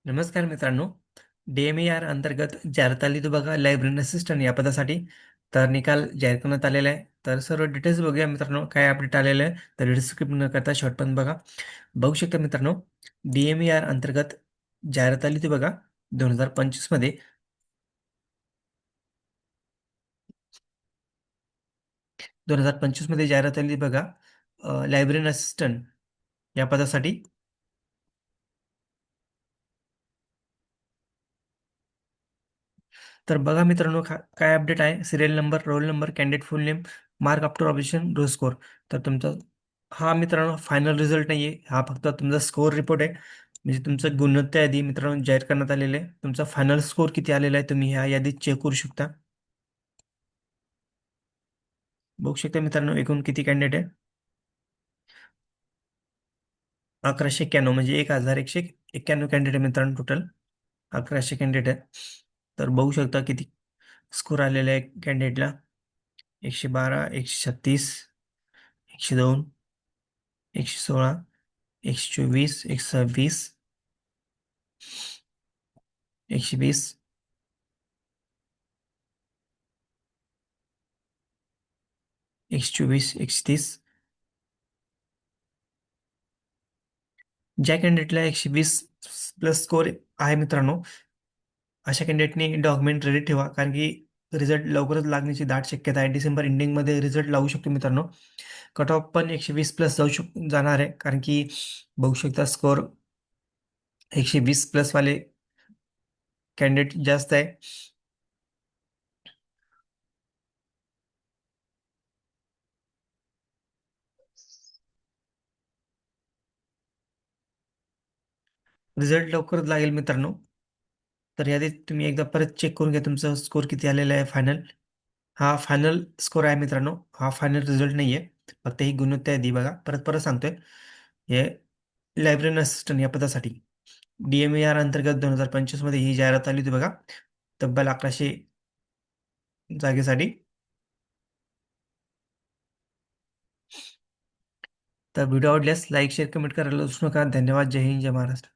नमस्कार मित्रांनो. DMAR अंतर्गत जाहिरात आली होती बघा, लायब्ररी असिस्टंट या पदासाठी. तर निकाल जाहीर करण्यात आलेला आहे. तर सर्व डिटेल्स बघूया मित्रांनो, काय अपडेट आलेलं आहे. तर व्हिडिओ स्किप न करता शेवट पण बघा. बघू शकता मित्रांनो, DMAR अंतर्गत जाहिरात आली होती बघा 2025 मध्ये. 2025 मध्ये जाहिरात आली बघा, लायब्ररी असिस्टंट या पदासाठी. तर बघा मित्रांनो, काय अपडेट आहे. Serial number, roll number, candidate full name, mark after objection, raw score. तर तुमचा हा मित्रांनो फायनल रिझल्ट नाही आहे, हा फक्त तुमचा स्कोर रिपोर्ट आहे. म्हणजे तुमचं गुणवत्ता यादी मित्रांनो जाहीर करण्यात आलेलं आहे. तुमचा फायनल स्कोर किती आलेला आहे तुम्ही ह्या यादीत चेक करू शकता. बघू शकता मित्रांनो, एकूण किती कॅन्डिडेट आहे. 1191 म्हणजे 1191 कॅन्डिडेट आहे मित्रांनो टोटल. 1100 कॅन्डिडेट आहे. तर बघू शकता किती स्कोर आलेला आहे कॅन्डिडेटला. 112, 136, 102, 116, 124, 126, 120, 124, 130. ज्या कॅन्डिडेटला 120 प्लस स्कोर आहे मित्रांनो, अशा कॅन्डिडेटने डॉक्युमेंट रेडी ठेवा, कारण की रिझल्ट लवकरच लागण्याची दाट शक्यता आहे. डिसेंबर एंडिंगमध्ये रिझल्ट लागू शकतो मित्रांनो. कट ऑफ पण 120 प्लस जाणार आहे, कारण की बघू शकता स्कोर 120 प्लस वाले कॅन्डिडेट जास्त आहे. रिझल्ट लवकरच लागेल मित्रांनो. तर यादीत तुम्ही एकदा परत चेक करून घ्या तुमचा स्कोर किती आलेला आहे फायनल. हा फायनल स्कोर आहे मित्रांनो, हा फायनल रिझल्ट नाही आहे. फक्त ही गुणवत्ता यादी बघा. परत परत सांगतोय, हे लायब्ररी असिस्टंट या पदासाठी DMAR अंतर्गत 2025 मध्ये ही जाहिरात आली होती बघा, तब्बल 1100 जागेसाठी. तर व्हिडिओ आवडल्यास लाईक शेअर कमेंट करायला विसरू नका. धन्यवाद. जय हिंद, जय महाराष्ट्र.